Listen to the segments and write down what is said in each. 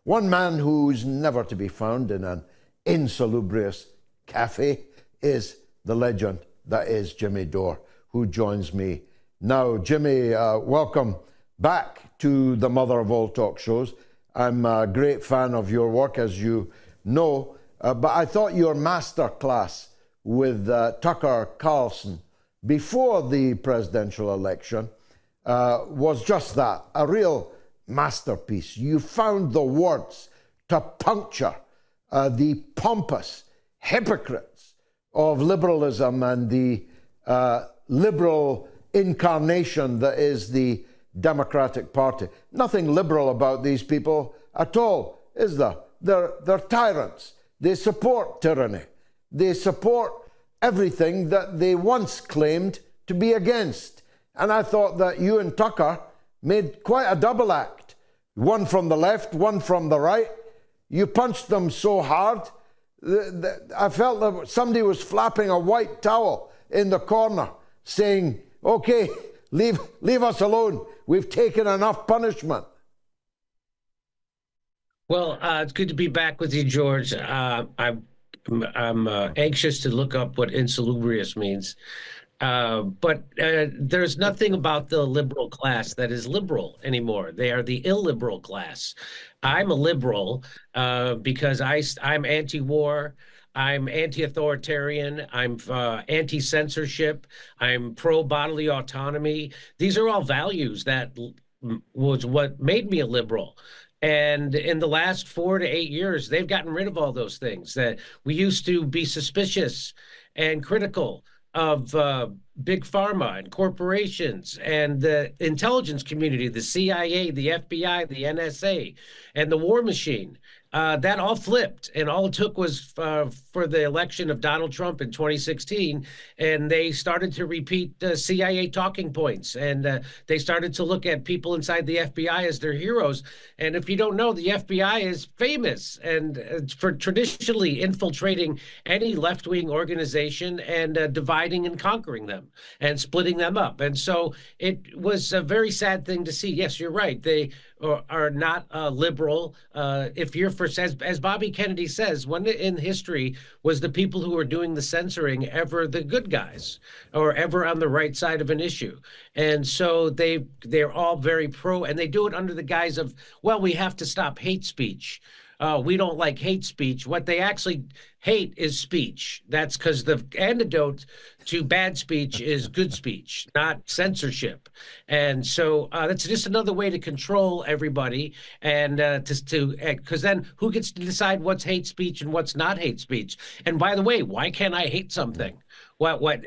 One man who's never to be found in an insalubrious cafe is the legend that is Jimmy Dore, who joins me now. Jimmy, welcome back to the mother of all talk shows. I'm a great fan of your work, as you know, but I thought your master class with Tucker Carlson before the presidential election was just that, a real masterpiece. You found the words to puncture the pompous hypocrites of liberalism and the liberal incarnation that is the Democratic Party. Nothing liberal about these people at all, is there? They're tyrants. They support tyranny. They support everything that they once claimed to be against. And I thought that you and Tucker made quite a double act. One from the left, one from the right. You punched them so hard, I felt that somebody was flapping a white towel in the corner saying, okay, leave us alone. We've taken enough punishment. Well, it's good to be back with you, George. I'm anxious to look up what insalubrious means. But there's nothing about the liberal class that is liberal anymore. They are the illiberal class. I'm a liberal because I'm anti-war. I'm anti-authoritarian. I'm anti-censorship. I'm pro-bodily autonomy. These are all values that was what made me a liberal. And in the last 4 to 8 years, they've gotten rid of all those things that we used to be suspicious and critical of big pharma and corporations and the intelligence community, the CIA, the FBI, the NSA, and the war machine. That all flipped, and all it took was for the election of Donald Trump in 2016, and they started to repeat CIA talking points, and they started to look at people inside the FBI as their heroes. And if you don't know, the FBI is famous and for traditionally infiltrating any left-wing organization and dividing and conquering them and splitting them up. And so it was a very sad thing to see. Yes, you're right. They are not liberal. If you're for, as Bobby Kennedy says, when in history was the people who were doing the censoring ever the good guys or ever on the right side of an issue? And so they're all very pro, and they do it under the guise of, well, we have to stop hate speech. We don't like hate speech. What they actually hate is speech. That's because the antidote to bad speech is good speech, not censorship. And so that's just another way to control everybody, and because then who gets to decide what's hate speech and what's not hate speech? And by the way, why can't I hate something? What?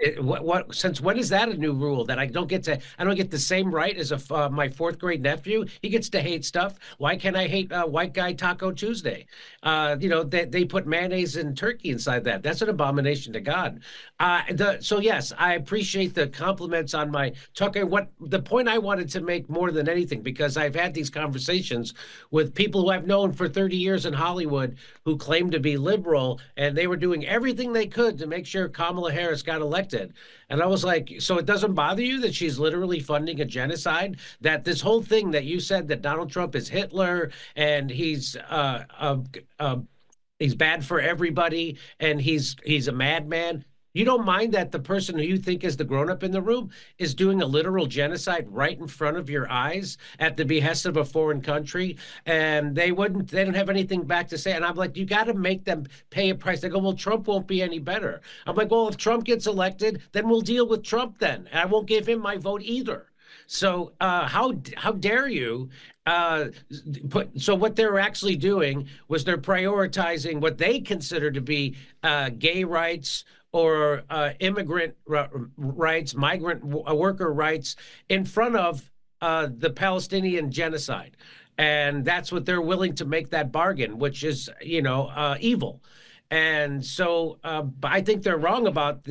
Since when is that a new rule that I don't get the same right as my fourth grade nephew? He gets to hate stuff. Why can't I hate White Guy Taco Tuesday? They put mayonnaise and turkey inside that. That's an abomination to God. So yes, I appreciate the compliments on my Tucker. What the point I wanted to make more than anything, because I've had these conversations with people who I've known for 30 years in Hollywood who claim to be liberal, and they were doing everything they could to make sure Kamala Harris got elected. And I was like, so it doesn't bother you that she's literally funding a genocide? That this whole thing that you said that Donald Trump is Hitler and he's bad for everybody and he's a madman. You don't mind that the person who you think is the grown-up in the room is doing a literal genocide right in front of your eyes at the behest of a foreign country, and they don't have anything back to say. And I'm like, you got to make them pay a price. They go, well, Trump won't be any better. I'm like, well, if Trump gets elected, then we'll deal with Trump then. And I won't give him my vote either. So how dare you? So what they're actually doing was they're prioritizing what they consider to be gay rights or immigrant rights, migrant worker rights in front of the Palestinian genocide. And that's what they're willing to make that bargain, which is, evil. And so I think they're wrong about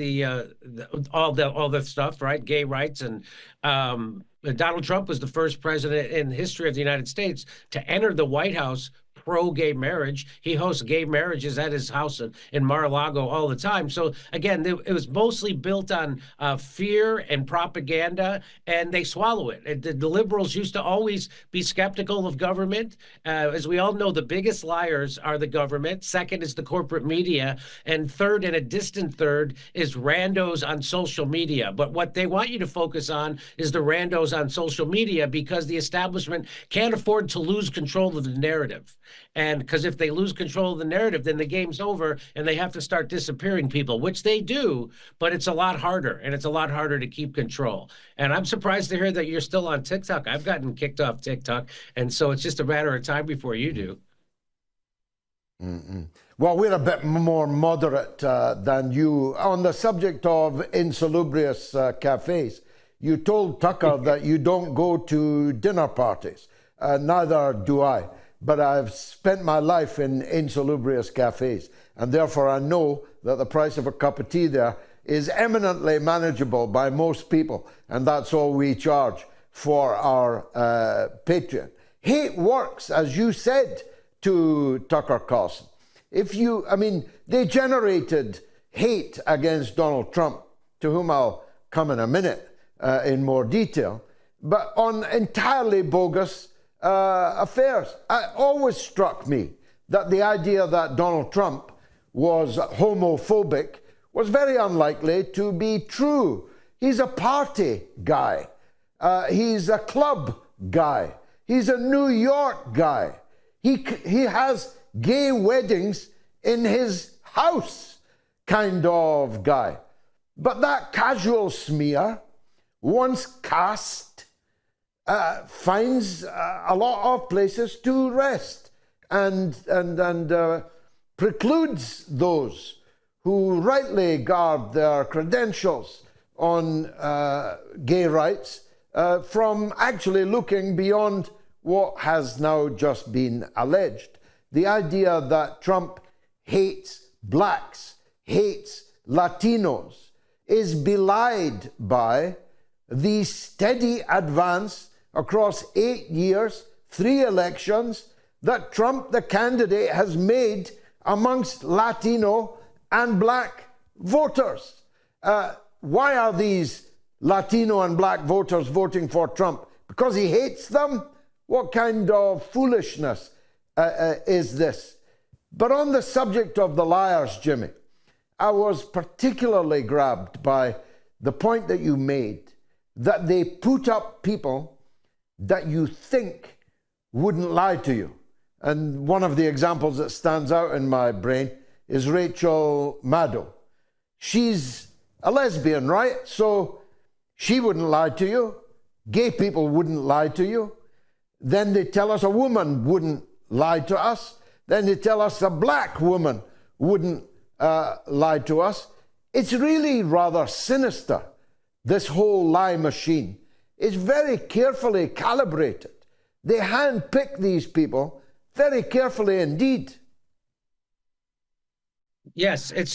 all the stuff, right? Gay rights. And Donald Trump was the first president in the history of the United States to enter the White House pro-gay marriage. He hosts gay marriages at his house in Mar-a-Lago all the time. So again, it was mostly built on fear and propaganda, and they swallow it. The liberals used to always be skeptical of government. As we all know, the biggest liars are the government. Second is the corporate media. And third, and a distant third, is randos on social media. But what they want you to focus on is the randos on social media, because the establishment can't afford to lose control of the narrative. And because if they lose control of the narrative, then the game's over and they have to start disappearing people, which they do, but it's a lot harder, and it's a lot harder to keep control. And I'm surprised to hear that you're still on TikTok. I've gotten kicked off TikTok, and so it's just a matter of time before you do. Mm-mm. Well, we're a bit more moderate than you. On the subject of insalubrious cafes, you told Tucker that you don't go to dinner parties. Neither do I. But I've spent my life in insalubrious cafes, and therefore I know that the price of a cup of tea there is eminently manageable by most people, and that's all we charge for our Patreon. Hate works, as you said to Tucker Carlson. They generated hate against Donald Trump, to whom I'll come in a minute in more detail, but on entirely bogus affairs. It always struck me that the idea that Donald Trump was homophobic was very unlikely to be true. He's a party guy. He's a club guy. He's a New York guy. He has gay weddings in his house kind of guy. But that casual smear, once cast, finds a lot of places to rest and precludes those who rightly guard their credentials on gay rights from actually looking beyond what has now just been alleged. The idea that Trump hates blacks, hates Latinos, is belied by the steady advance across 8 years, 3 elections, that Trump, the candidate, has made amongst Latino and black voters. Why are these Latino and black voters voting for Trump? Because he hates them? What kind of foolishness is this? But on the subject of the liars, Jimmy, I was particularly grabbed by the point that you made, that they put up people that you think wouldn't lie to you. And one of the examples that stands out in my brain is Rachel Maddow. She's a lesbian, right? So she wouldn't lie to you. Gay people wouldn't lie to you. Then they tell us a woman wouldn't lie to us. Then they tell us a black woman wouldn't lie to us. It's really rather sinister, this whole lie machine. It's very carefully calibrated. They handpick these people very carefully indeed. Yes, it's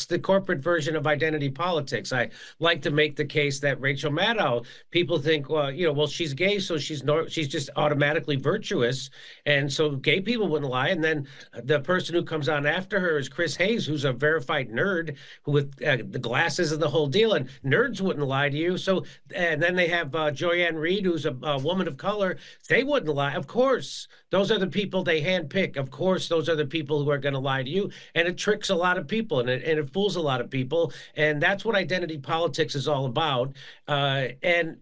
the corporate version of identity politics. I like to make the case that Rachel Maddow, people think, well, she's gay, so she's just automatically virtuous, and so gay people wouldn't lie. And then the person who comes on after her is Chris Hayes, who's a verified nerd with the glasses and the whole deal, and nerds wouldn't lie to you. So, and then they have Joyanne Reed, who's a woman of color. They wouldn't lie. Of course, those are the people they handpick. Of course, those are the people who are going to lie to you, and it tricks a lot of people, and it fools a lot of people, and that's what identity politics is all about. And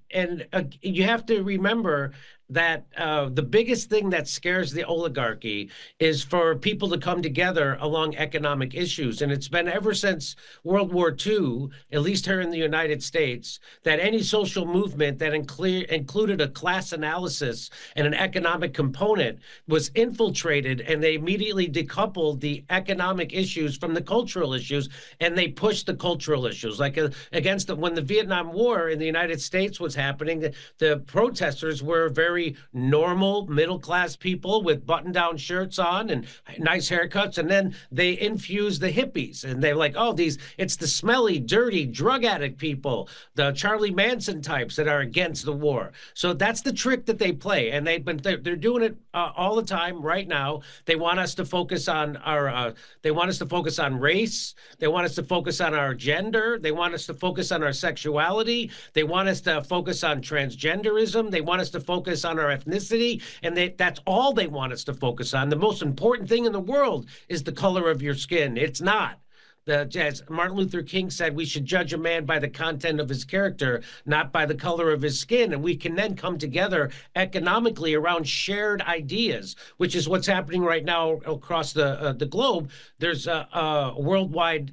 you have to remember that the biggest thing that scares the oligarchy is for people to come together along economic issues. And it's been ever since World War II, at least here in the United States, that any social movement that included a class analysis and an economic component was infiltrated, and they immediately decoupled the economic issues from the cultural issues, and they pushed the cultural issues. Like when the Vietnam War in the United States was happening, the protesters were very very normal middle-class people with button-down shirts on and nice haircuts, and then they infuse the hippies, and they're like, oh, it's the smelly, dirty, drug addict people, the Charlie Manson types that are against the war. So that's the trick that they play, and they're doing it all the time right now. They want us to focus on they want us to focus on race. They want us to focus on our gender. They want us to focus on our sexuality. They want us to focus on transgenderism. They want us to focus on our ethnicity, and that's all they want us to focus on. The most important thing in the world is the color of your skin. It's not. As Martin Luther King said, we should judge a man by the content of his character, not by the color of his skin. And we can then come together economically around shared ideas, which is what's happening right now across the globe. There's worldwide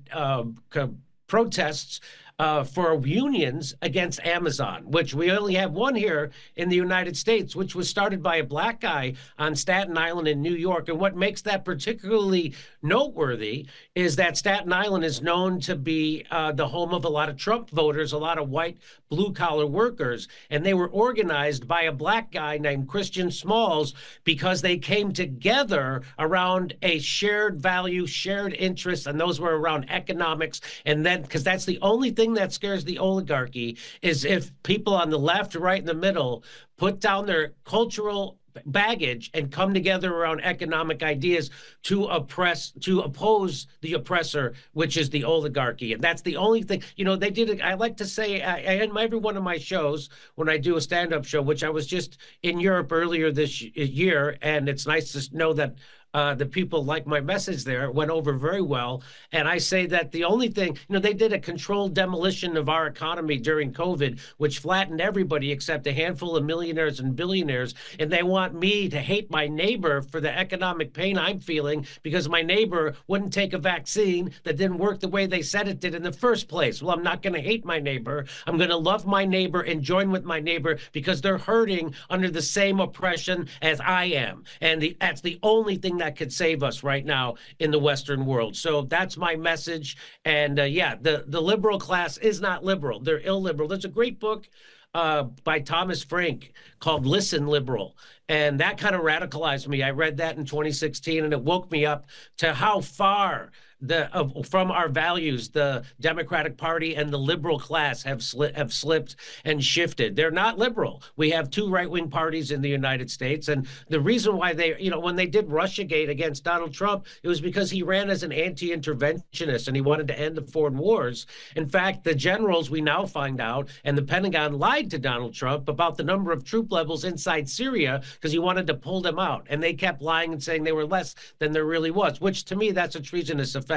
protests for unions against Amazon, which we only have one here in the United States, which was started by a black guy on Staten Island in New York. And what makes that particularly noteworthy is that Staten Island is known to be the home of a lot of Trump voters, a lot of white blue-collar workers. And they were organized by a black guy named Christian Smalls because they came together around a shared value, shared interest, and those were around economics. And then, because that's the only thing that scares the oligarchy, is if people on the left, right, and the middle put down their cultural baggage and come together around economic ideas to oppose the oppressor, which is the oligarchy. And that's the only thing, they did it. I like to say, I end every one of my shows when I do a stand-up show, which I was just in Europe earlier this year, and it's nice to know that the people like my message there. It went over very well. And I say that the only thing, they did a controlled demolition of our economy during COVID, which flattened everybody except a handful of millionaires and billionaires. And they want me to hate my neighbor for the economic pain I'm feeling because my neighbor wouldn't take a vaccine that didn't work the way they said it did in the first place. Well, I'm not going to hate my neighbor. I'm going to love my neighbor and join with my neighbor because they're hurting under the same oppression as I am. And that's the only thing that could save us right now in the Western world. So that's my message. And the liberal class is not liberal. They're illiberal. There's a great book by Thomas Frank called Listen Liberal. And that kind of radicalized me. I read that in 2016, and it woke me up to how far from our values the Democratic Party and the liberal class have slipped and shifted. They're not liberal. We have two right-wing parties in the United States, and the reason why when they did Russiagate against Donald Trump, it was because he ran as an anti-interventionist and he wanted to end the foreign wars. In fact, the generals, we now find out, and the Pentagon lied to Donald Trump about the number of troop levels inside Syria because he wanted to pull them out, and they kept lying and saying they were less than there really was, which to me, that's a treasonous offense.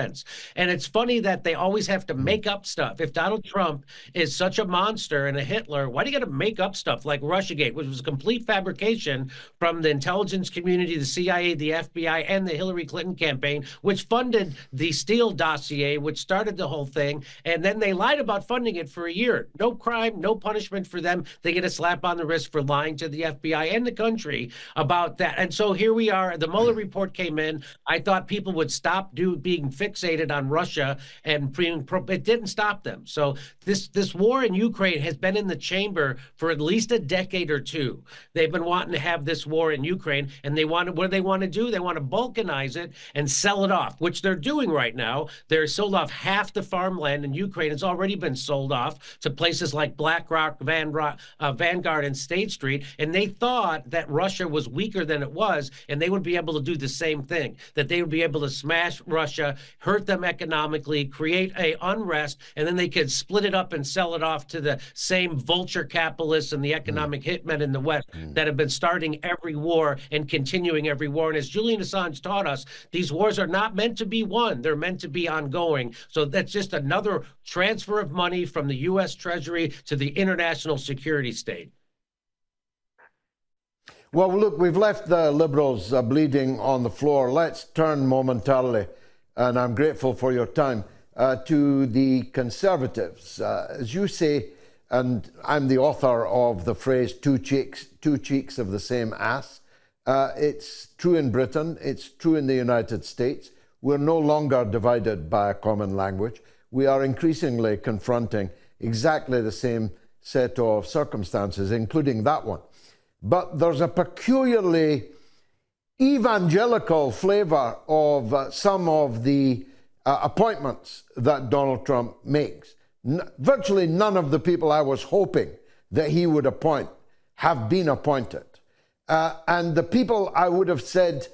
And it's funny that they always have to make up stuff. If Donald Trump is such a monster and a Hitler, why do you got to make up stuff like Russiagate, which was a complete fabrication from the intelligence community, the CIA, the FBI, and the Hillary Clinton campaign, which funded the Steele dossier, which started the whole thing. And then they lied about funding it for a year. No crime, no punishment for them. They get a slap on the wrist for lying to the FBI and the country about that. And so here we are. The Mueller report came in. I thought people would stop being fixated on Russia, and it didn't stop them. So this war in Ukraine has been in the chamber for at least a decade or two. They've been wanting to have this war in Ukraine, and what do they want to do? They want to balkanize it and sell it off, which they're doing right now. They're sold off half the farmland in Ukraine. It's already been sold off to places like BlackRock, Vanguard, and State Street, and they thought that Russia was weaker than it was, and they would be able to do the same thing, that they would be able to smash Russia, hurt them economically, create a unrest, and then they could split it up and sell it off to the same vulture capitalists and the economic hitmen in the West that have been starting every war and continuing every war. And as Julian Assange taught us, these wars are not meant to be won. They're meant to be ongoing. So that's just another transfer of money from the U.S. Treasury to the international security state. Well, look, we've left the Liberals bleeding on the floor. Let's turn momentarily, and I'm grateful for your time, to the Conservatives. As you say, and I'm the author of the phrase two cheeks of the same ass. It's true in Britain. It's true in the United States. We're no longer divided by a common language. We are increasingly confronting exactly the same set of circumstances, including that one. but there's a peculiarly evangelical flavor of some of the appointments that Donald Trump makes. Virtually none of the people I was hoping that he would appoint have been appointed. And the people I would have said,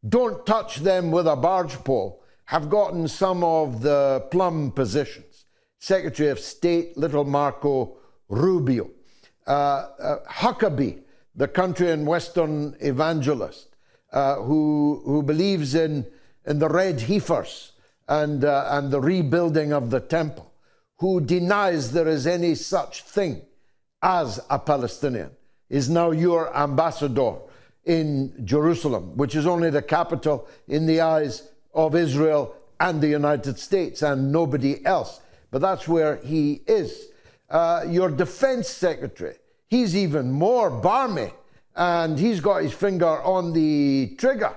don't touch them with a barge pole, have gotten some of the plum positions. Secretary of State, little Marco Rubio. Huckabee, the country and Western evangelist, who believes in the red heifers and the rebuilding of the temple, who denies there is any such thing as a Palestinian, is now your ambassador in Jerusalem, which is only the capital in the eyes of Israel and the United States and nobody else. But that's where he is. Your defense secretary, he's even more barmy, and he's got his finger on the trigger.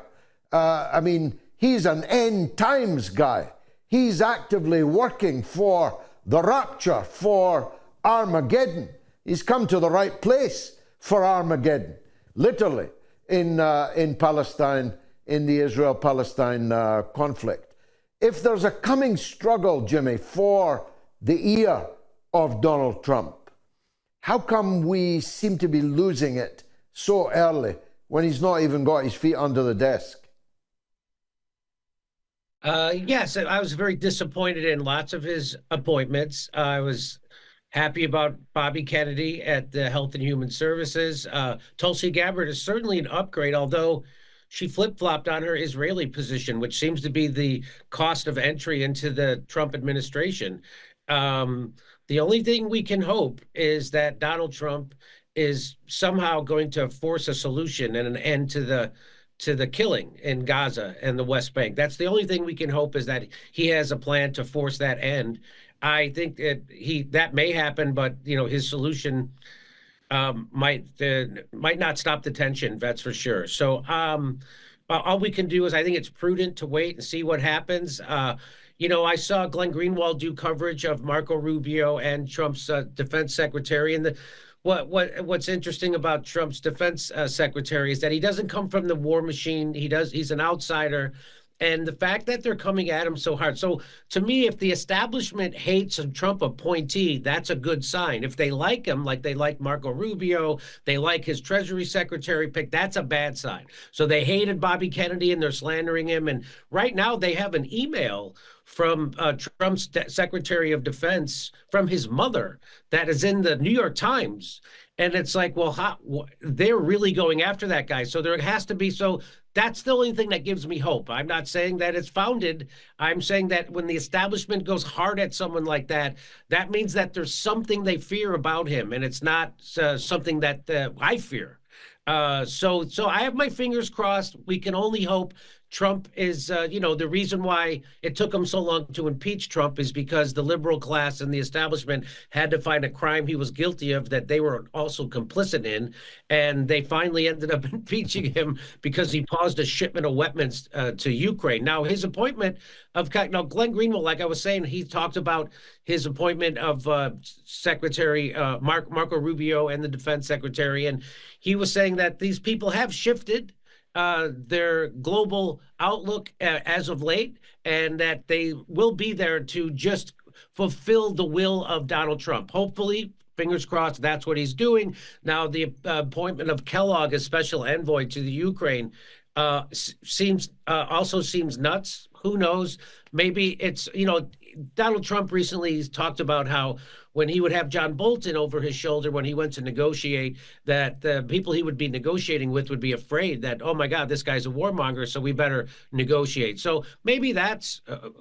I mean, he's an end times guy. He's actively working for the rapture, for Armageddon. He's come to the right place for Armageddon, literally, in Palestine, in the Israel-Palestine conflict. If there's a coming struggle, Jimmy, for the ear of Donald Trump, how come we seem to be losing it so early when he's not even got his feet under the desk? Yes, I was very disappointed in lots of his appointments. I was happy about Bobby Kennedy at the Health and Human Services. Tulsi Gabbard is certainly an upgrade, although she flip-flopped on her Israeli position, which seems to be the cost of entry into the Trump administration. The only thing we can hope is that Donald Trump is somehow going to force a solution and an end to the killing in Gaza and the West Bank. That's the only thing we can hope, is that he has a plan to force that end. I think that that may happen, but his solution might not stop the tension. That's for sure. So all we can do is, I think it's prudent to wait and see what happens. I saw Glenn Greenwald do coverage of Marco Rubio and Trump's defense secretary, and what's interesting about Trump's defense secretary is that he doesn't come from the war machine. He's an outsider. And the fact that they're coming at him so hard. So to me, if the establishment hates a Trump appointee, that's a good sign. If they like him, like they like Marco Rubio, they like his Treasury Secretary pick, that's a bad sign. So they hated Bobby Kennedy and they're slandering him. And right now they have an email from Trump's Secretary of Defense from his mother that is in the New York Times. And it's like, well, they're really going after that guy. So there has to be, so that's the only thing that gives me hope. I'm not saying that it's founded. I'm saying that when the establishment goes hard at someone like that, that means that there's something they fear about him, and it's not something that I fear. So I have my fingers crossed. We can only hope. Trump is, the reason why it took him so long to impeach Trump is because the liberal class and the establishment had to find a crime he was guilty of that they were also complicit in. And they finally ended up impeaching him because he paused a shipment of weapons to Ukraine. Now, his appointment of Glenn Greenwald, like I was saying, he talked about his appointment of Secretary Marco Rubio and the defense secretary. And he was saying that these people have shifted their global outlook as of late, and that they will be there to just fulfill the will of Donald Trump. Hopefully, fingers crossed, that's what he's doing. Now, the appointment of Kellogg as special envoy to the Ukraine seems nuts. Who knows? Maybe it's, Donald Trump recently talked about how when he would have John Bolton over his shoulder when he went to negotiate, that the people he would be negotiating with would be afraid that, oh my God, this guy's a warmonger, so we better negotiate. So maybe that's,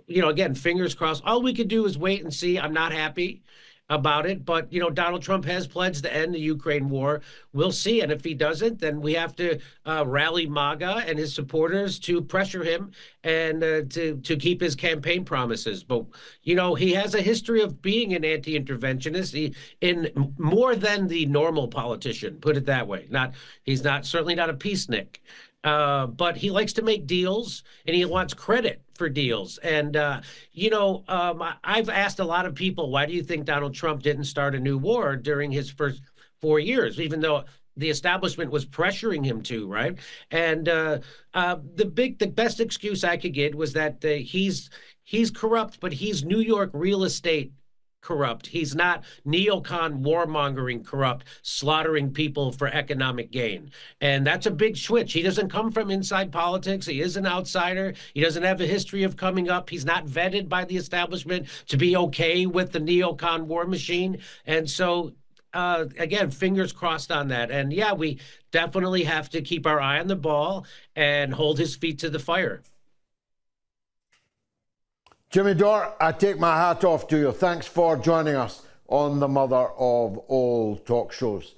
again, fingers crossed. All we could do is wait and see. I'm not happy about it, but Donald Trump has pledged to end the Ukraine war. We'll see, and if he doesn't, then we have to rally MAGA and his supporters to pressure him and to keep his campaign promises. But he has a history of being an anti-interventionist, in more than the normal politician. Put it that way. He's certainly not a peacenik. But he likes to make deals, and he wants credit for deals. And, I've asked a lot of people, why do you think Donald Trump didn't start a new war during his first 4 years, even though the establishment was pressuring him to, right? And the best excuse I could get was that he's corrupt, but he's New York real estate corrupt. He's not neocon warmongering corrupt, slaughtering people for economic gain. And that's a big switch. He doesn't come from inside politics. He is an outsider. He doesn't have a history of coming up. He's not vetted by the establishment to be okay with the neocon war machine. And so again, fingers crossed on that. And yeah, we definitely have to keep our eye on the ball and hold his feet to the fire. Jimmy Dore, I take my hat off to you. Thanks for joining us on the mother of all talk shows.